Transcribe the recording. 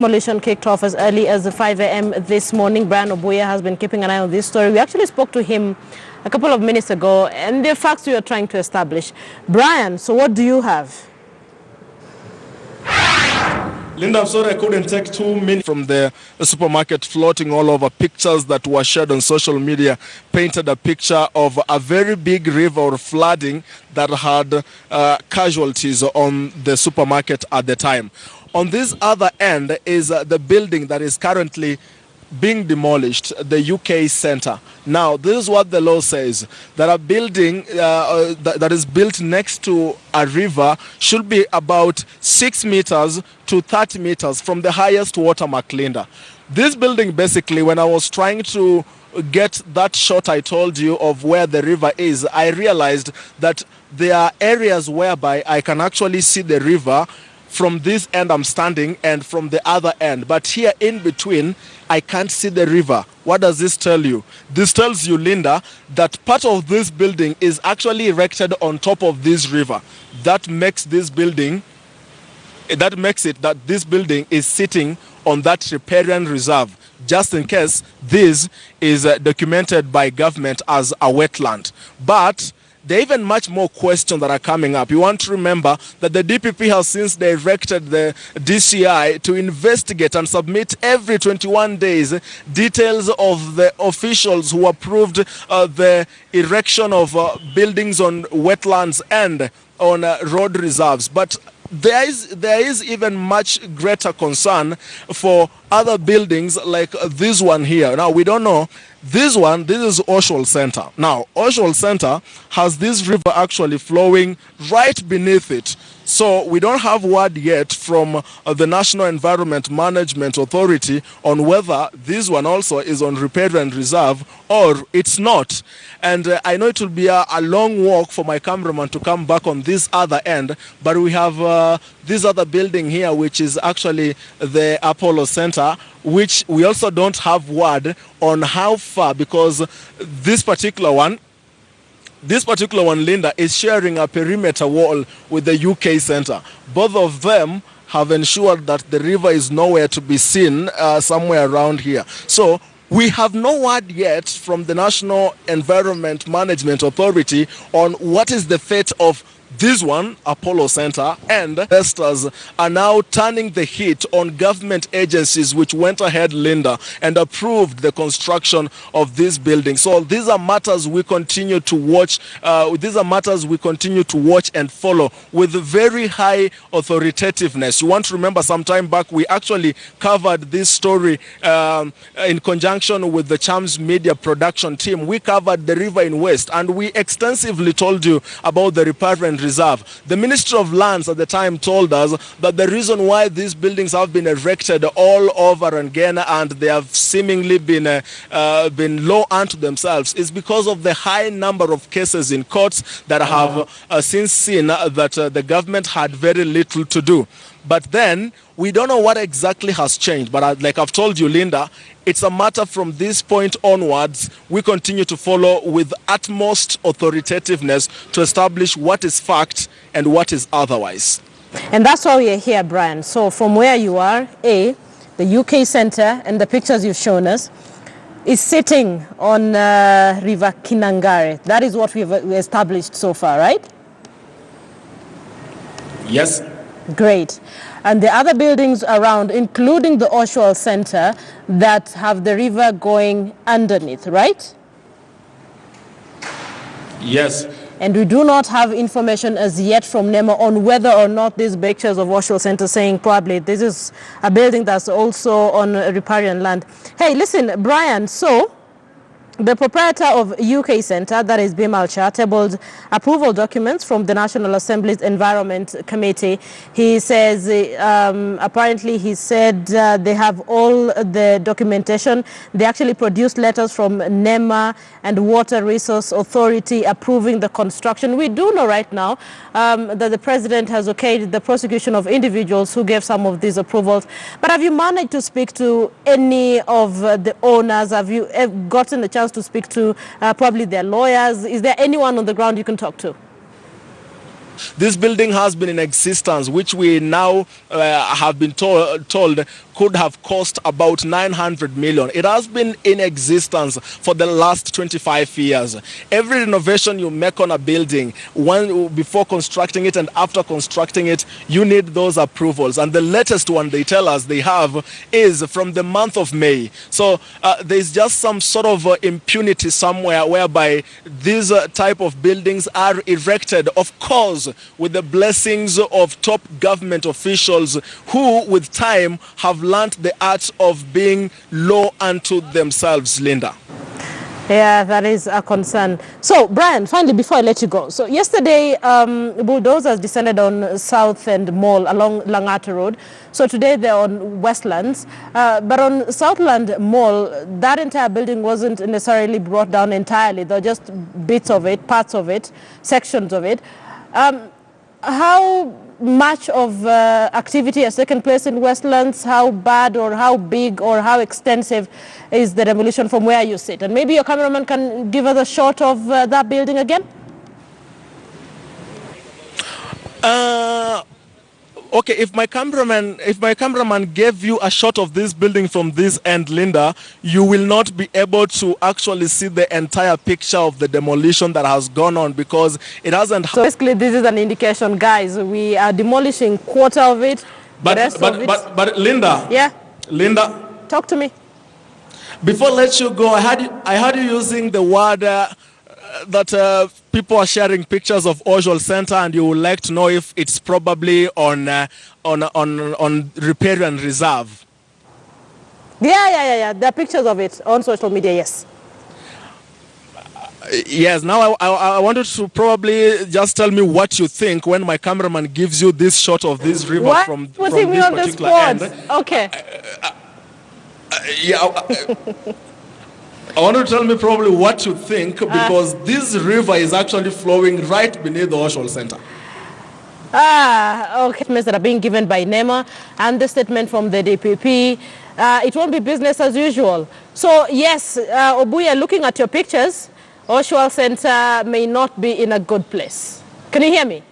Demolition kicked off as early as 5 a.m. this morning. Brian Obuya has been keeping an eye on this story. We actually spoke to him a couple of minutes ago, and the facts we are trying to establish. Brian, so what do you have? Linda, I'm sorry I couldn't take 2 minutes from the supermarket floating all over. Pictures that were shared on social media painted a picture of a very big river or flooding that had casualties on the supermarket at the time. On this other end is the building that is currently being demolished, the UK Centre. Now, this is what the law says, that a building that is built next to a river should be about 6 meters to 30 meters from the highest watermark, Linda. This building, basically, when I was trying to get that shot I told you of where the river is, I realized that there are areas whereby I can actually see the river from this end I'm standing and from the other end. But here in between, I can't see the river. What does this tell you? This tells you, Linda, that part of this building is actually erected on top of this river. That makes this building, that makes it that this building is sitting on that riparian reserve, just in case this is documented by government as a wetland. But there are even much more questions that are coming up. You want to remember that the DPP has since directed the DCI to investigate and submit every 21 days details of the officials who approved the erection of buildings on wetlands and on road reserves. But there is even much greater concern for other buildings like this one here. Now, we don't know. This is Oswald Center. Now, Oswald Center has this river actually flowing right beneath it. So we don't have word yet from the National Environment Management Authority on whether this one also is on riparian reserve or it's not. And I know it will be a long walk for my cameraman to come back on this other end, but we have this other building here, which is actually the Apollo Center, which we also don't have word on how far, because this particular one, Linda, is sharing a perimeter wall with the UK Centre. Both of them have ensured that the river is nowhere to be seen somewhere around here. So we have no word yet from the National Environment Management Authority on what is the fate of this one, Apollo Center, and investors are now turning the heat on government agencies which went ahead, Linda, and approved the construction of this building. So these are matters we continue to watch. These are matters we continue to watch and follow with very high authoritativeness. You want to remember some time back we actually covered this story in conjunction with the Chams Media production team. We covered the river in West, and we extensively told you about the riparian reserve. The Ministry of Lands at the time told us that the reason why these buildings have been erected all over Ghana and they have seemingly been low unto themselves is because of the high number of cases in courts that have since seen that the government had very little to do. But then we don't know what exactly has changed. But like I've told you, Linda, it's a matter from this point onwards. We continue to follow with utmost authoritativeness to establish what is fact and what is otherwise. And that's why we are here, Brian. So from where you are, the UK Centre and the pictures you've shown us is sitting on River Kinangare. That is what we've established so far, right? Yes. Great. And the other buildings around, including the Oswald Center, that have the river going underneath, right? Yes. And we do not have information as yet from NEMA on whether or not these pictures of Oswald Center saying probably this is a building that's also on riparian land. Hey, listen, Brian, so the proprietor of UK Centre, that is Bimal Shah, tabled approval documents from the National Assembly's Environment Committee. He says, apparently he said they have all the documentation. They actually produced letters from NEMA and Water Resource Authority approving the construction. We do know right now that the president has okayed the prosecution of individuals who gave some of these approvals. But have you managed to speak to any of the owners? Have you gotten a chance to speak to probably their lawyers? Is there anyone on the ground you can talk to? This building has been in existence, which we now have been told could have cost about 900 million. It has been in existence for the last 25 years. Every renovation you make on a building, before constructing it and after constructing it, you need those approvals. And the latest one they tell us they have is from the month of May. So there's just some sort of impunity somewhere whereby these type of buildings are erected, of course, with the blessings of top government officials who, with time, have learned the art of being law unto themselves, Linda. Yeah, that is a concern. So, Brian, finally, before I let you go. So, yesterday, bulldozers descended on South End Mall along Langata Road. So, today they're on Westlands. But on Southland Mall, that entire building wasn't necessarily brought down entirely. There were just bits of it, parts of it, sections of it. How much of activity has taken place in Westlands? How bad or how big or how extensive is the demolition from where you sit? And maybe your cameraman can give us a shot of that building again? Okay, if my cameraman gave you a shot of this building from this end, Linda, you will not be able to actually see the entire picture of the demolition that has gone on because it hasn't. So basically, this is an indication, guys. We are demolishing quarter of it. But Linda. Yeah. Linda. Talk to me. Before I let you go, I heard you using the word that people are sharing pictures of Oshol Center, and you would like to know if it's probably on repair and reserve. Yeah. There are pictures of it on social media, yes. Yes, now I wanted to probably just tell me what you think when my cameraman gives you this shot of this river from this particular end. Okay. I want to tell me probably what you think because this river is actually flowing right beneath the Oshol Center. Okay. Statements that are being given by NEMA and the statement from the DPP. It won't be business as usual. So yes, Obuya, looking at your pictures, Oshol Center may not be in a good place. Can you hear me?